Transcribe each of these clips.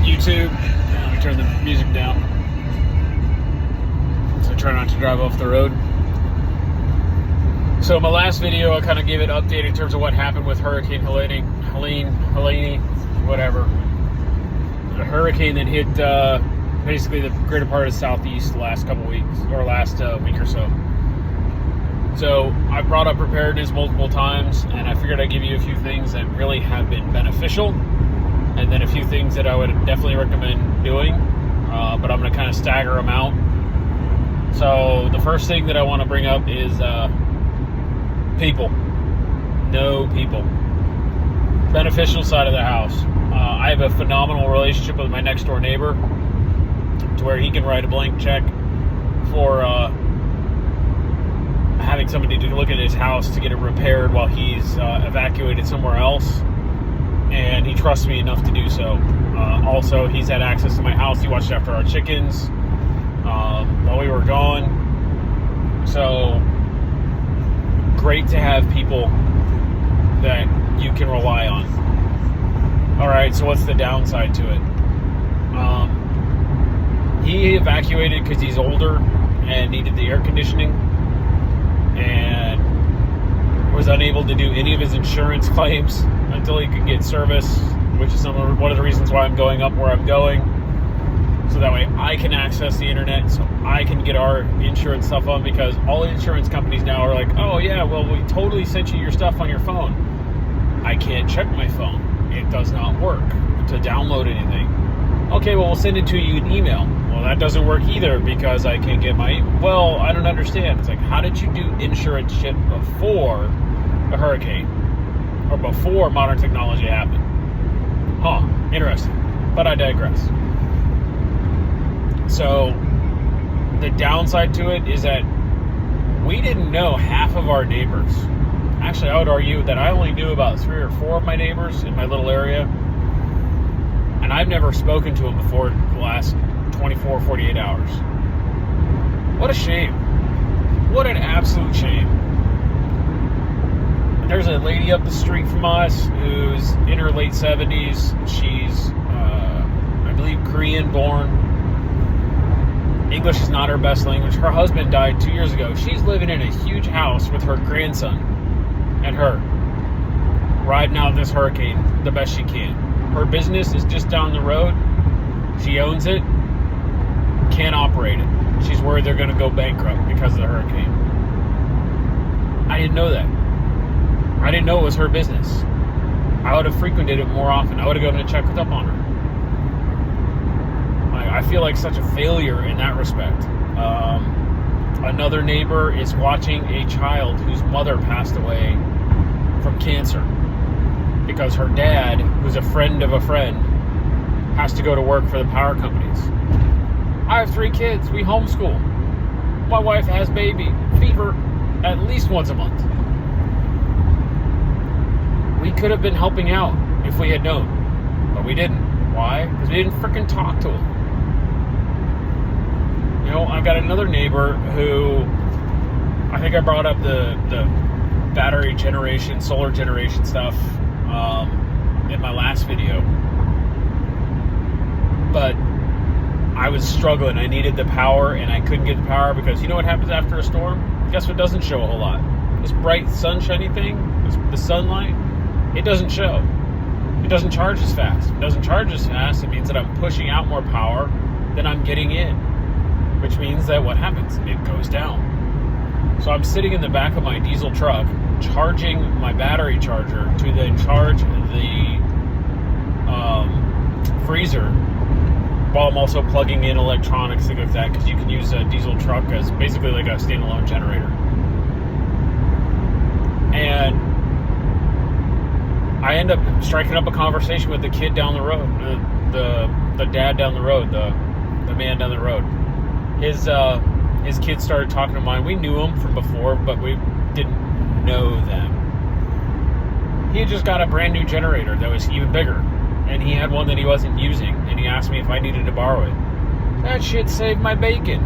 YouTube. Let me turn the music down. So I try not to drive off the road. So in my last video, I kind of gave an update in terms of what happened with Hurricane Helene, whatever. A hurricane that hit basically the greater part of the southeast the last couple weeks, or last week or so. So I brought up preparedness multiple times, and I figured I'd give you a few things that really have been beneficial, and then a few things that I would definitely recommend doing, but I'm going to kind of stagger them out. So the first thing that I want to bring up is people. No people. Beneficial side of the house. I have a phenomenal relationship with my next door neighbor to where he can write a blank check for having somebody to look at his house to get it repaired while he's evacuated somewhere else, and he trusts me enough to do so. Also, he's had access to my house. He watched after our chickens while we were gone. So great to have people that you can rely on. Alright, so what's the downside to it? He evacuated because he's older and needed the air conditioning, and was unable to do any of his insurance claims until he could get service, which is one of the reasons why I'm going up where I'm going, so that way I can access the internet, so I can get our insurance stuff on, because all insurance companies now are like, oh yeah, well, we totally sent you your stuff on your phone. I can't check my phone. It does not work to download anything. Okay, well, we'll send it to you in email. Well, that doesn't work either because I can't get my well, I don't understand. It's like, how did you do insurance shit before a hurricane? Or before modern technology happened? Huh, interesting. But I digress. So, the downside to it is that we didn't know half of our neighbors. Actually, I would argue that I only knew about 3 or 4 of my neighbors in my little area. And I've never spoken to them before the last 24, 48 hours. What a shame. What an absolute shame. There's a lady up the street from us who's in her late 70s. She's, I believe, Korean born. English is not her best language. Her husband died 2 years ago. She's living in a huge house with her grandson and her, riding out this hurricane the best she can. Her business is just down the road. She owns it. Can't operate it. She's worried they're going to go bankrupt because of the hurricane. I didn't know that. I didn't know it was her business. I would have frequented it more often. I would have gone and checked up on her. I feel like such a failure in that respect. Another neighbor is watching a child whose mother passed away from cancer because her dad, who's a friend of a friend, has to go to work for the power companies. I have 3 kids. We homeschool. My wife has baby fever at least once a month. We could have been helping out if we had known, but we didn't. Why? Because we didn't freaking talk to him. You know, I've got another neighbor who, I think I brought up the battery generation, solar generation stuff in my last video. But I was struggling. I needed the power, and I couldn't get the power because you know what happens after a storm? Guess what doesn't show a whole lot? This bright sunshiny thing, the sunlight, it doesn't show. It doesn't charge as fast. If it doesn't charge as fast, it means that I'm pushing out more power than I'm getting in, which means that what happens? It goes down. So I'm sitting in the back of my diesel truck, charging my battery charger to then charge the freezer, while I'm also plugging in electronics, things like that, because you can use a diesel truck as basically like a standalone generator. And I end up striking up a conversation with the kid down the road, the dad down the road, the man down the road. His kids started talking to mine. We knew him from before, but we didn't know them. He had just got a brand new generator that was even bigger, and he had one that he wasn't using, and he asked me if I needed to borrow it. That shit saved my bacon.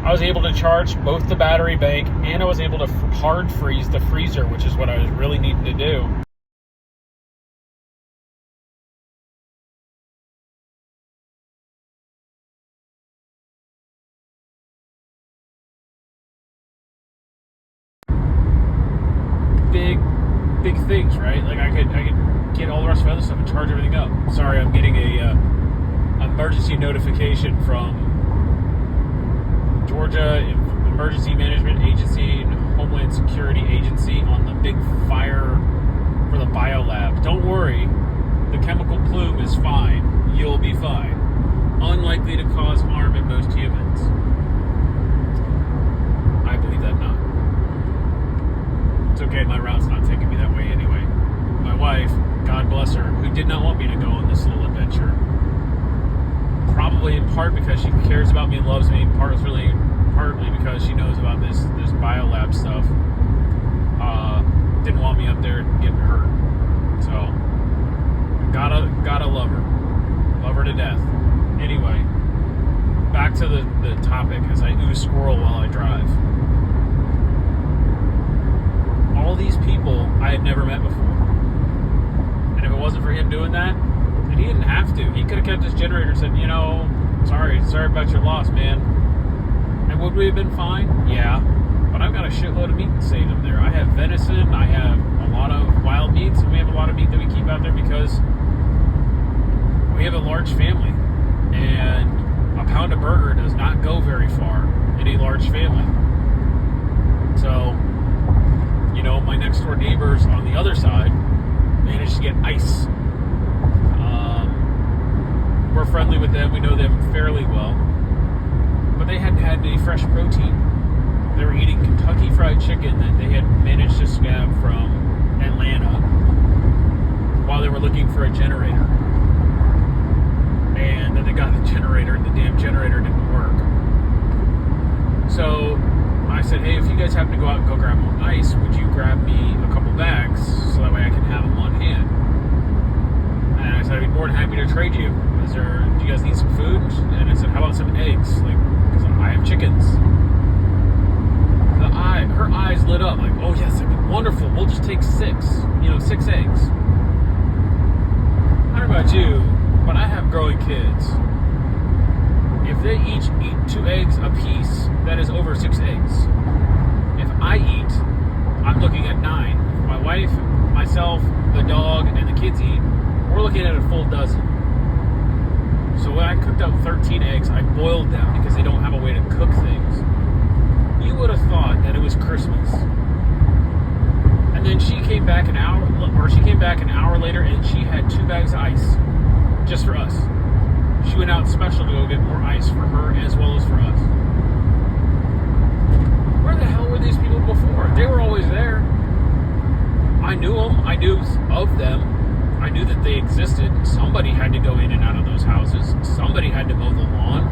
I was able to charge both the battery bank, and I was able to hard freeze the freezer, which is what I was really needing to do. big things, right? Like I could get all the rest of the other stuff and charge everything up. Sorry, I'm getting a emergency notification from Georgia Emergency Management Agency and Homeland Security Agency on the big fire for the biolab. Don't worry, the chemical plume is fine. You'll be fine. Unlikely to cause harm in most humans. I believe that not. It's okay, my route's not taking me that way anyway. My wife, God bless her, who did not want me to go on this little adventure, probably in part because she cares about me and loves me, partly because she knows about this biolab stuff, didn't want me up there getting hurt. So, gotta love her. Love her to death. Anyway, back to the topic as I ooze squirrel while I drive. All these people I had never met before. And if it wasn't for him doing that, and he didn't have to. He could have kept his generator and said, sorry about your loss, man. And would we have been fine? Yeah. But I've got a shitload of meat to save them there. I have venison, I have a lot of wild meats, and we have a lot of meat that we keep out there because we have a large family. And a pound of burger does not go very far in a large family. So, my next door neighbors on the other side managed to get ice. We're friendly with them. We know them fairly well. But they hadn't had any fresh protein. They were eating Kentucky Fried Chicken that they had managed to scab from Atlanta while they were looking for a generator. And then they got the generator, and the damn generator didn't work. So I said, hey, if you guys happen to go out and go grab more ice, would you grab me a couple bags so that way I can have them on hand? And I said, I'd be more than happy to trade you. Do you guys need some food? And I said, how about some eggs? Because I have chickens. Her eyes lit up, like, oh yes, that'd be wonderful. We'll just take 6 eggs. I don't know about you, but I have growing kids. If they each eat 2 eggs a piece, that is over 6 eggs. If I eat, I'm looking at 9. If my wife, myself, the dog, and the kids eat, we're looking at a full dozen. So when I cooked up 13 eggs, I boiled them because they don't have a way to cook things. You would have thought that it was Christmas. And then she came back an hour later, and she had 2 bags of ice just for us. She went out special to go get more ice for her as well as for us. Where the hell were these people before? They were always there. I knew them. I knew of them. I knew that they existed. Somebody had to go in and out of those houses. Somebody had to mow the lawn.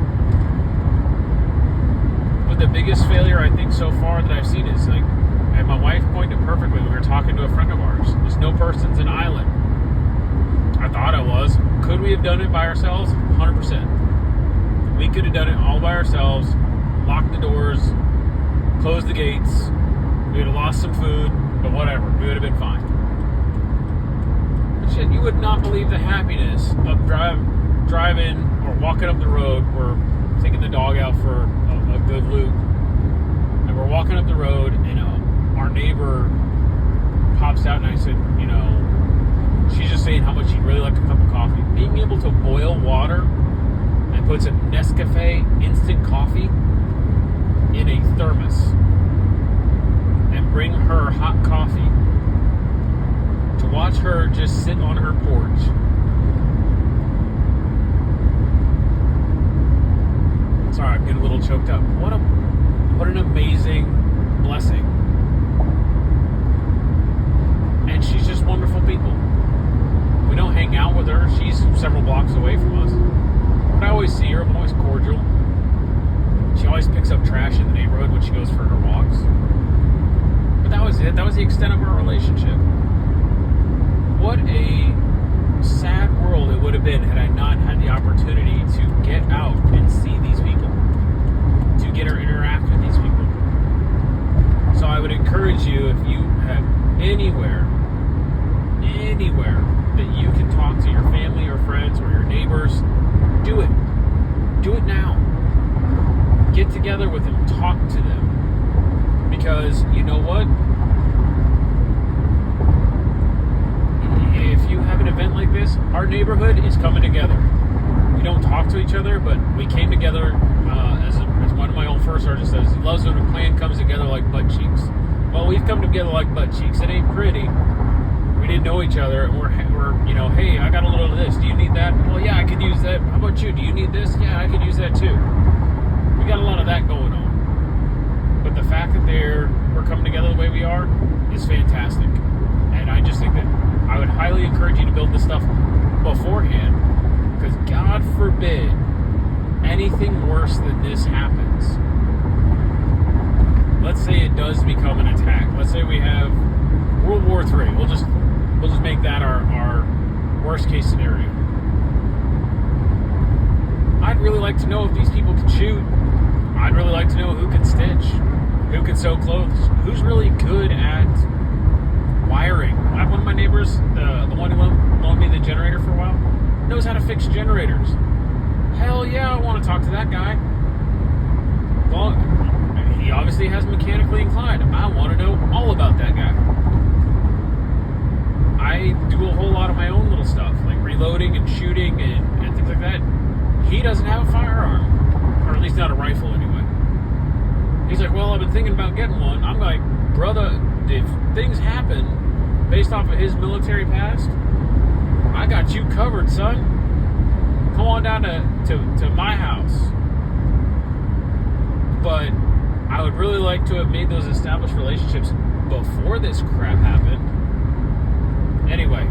But the biggest failure I think so far that I've seen is and my wife pointed perfectly. We were talking to a friend of ours. This no person's an island. I thought it was. Could we have done it by ourselves? 100%. We could have done it all by ourselves, locked the doors, closed the gates. We would have lost some food, but whatever. We would have been fine. But shit, you would not believe the happiness of driving or walking up the road. We're taking the dog out for a good loop. And we're walking up the road, and our neighbor pops out, and I said, she's just saying how much she'd really like a cup of coffee. Being able to boil water and put some Nescafe instant coffee in a thermos and bring her hot coffee, to watch her just sit on her porch. Sorry, I'm getting a little choked up. What an amazing blessing. And she's just wonderful people. We don't hang out with her. She's several blocks away from us. But I always see her. I'm always cordial. She always picks up trash in the neighborhood when she goes for her walks. But that was it. That was the extent of our relationship. What a sad world it would have been had I not had the opportunity to get out and see these people. To get or interact with these people. So I would encourage you, if you have anywhere that you can talk to your family or friends or your neighbors, do it. Do it now. Get together with them. Talk to them. Because you know what? is, our neighborhood is coming together. We don't talk to each other, but we came together, as one of my old first artists says, he loves when a clan comes together like butt cheeks. Well, we've come together like butt cheeks. It ain't pretty. We didn't know each other, and we're hey, I got a little of this. Do you need that? Well, yeah, I could use that. How about you? Do you need this? Yeah, I could use that too. We got a lot of that going on. But the fact that we're coming together the way we are is fantastic. And I just think that I would highly encourage you to build this stuff beforehand, because God forbid anything worse than this happens. Let's say it does become an attack. Let's say we have World War III. We'll just make that our worst case scenario. I'd really like to know if these people can shoot. I'd really like to know who can stitch, who can sew clothes, who's really good at wiring. I have one of my neighbors, the one who loaned me the generator for a while, knows how to fix generators. Hell yeah, I want to talk to that guy. Well, he obviously has mechanically inclined. I want to know all about that guy. I do a whole lot of my own little stuff, like reloading and shooting and things like that. He doesn't have a firearm, or at least not a rifle anyway. He's like, well, I've been thinking about getting one. I'm like, brother, if things happen based off of his military past, I got you covered, son. Come on down to my house. But I would really like to have made those established relationships before this crap happened. Anyway,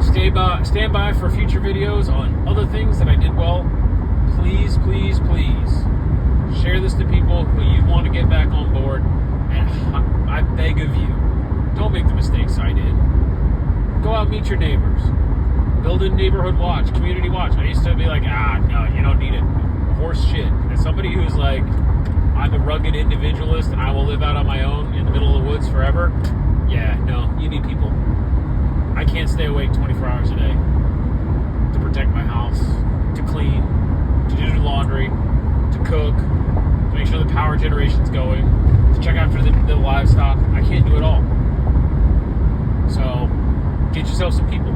stand by for future videos on other things that I did well. Please, please, please share this to people who you want to get back on board. And I beg of you, don't make the mistakes I did. Go out and meet your neighbors. Build a neighborhood watch, community watch. I used to be like, no, you don't need it. Horse shit. As somebody who's like, I'm a rugged individualist and I will live out on my own in the middle of the woods forever. Yeah, no, you need people. I can't stay awake 24 hours a day to protect my house, to clean, to do laundry, to cook, to make sure the power generation's going, to check after the livestock. I can't do it all. So, get yourself some people.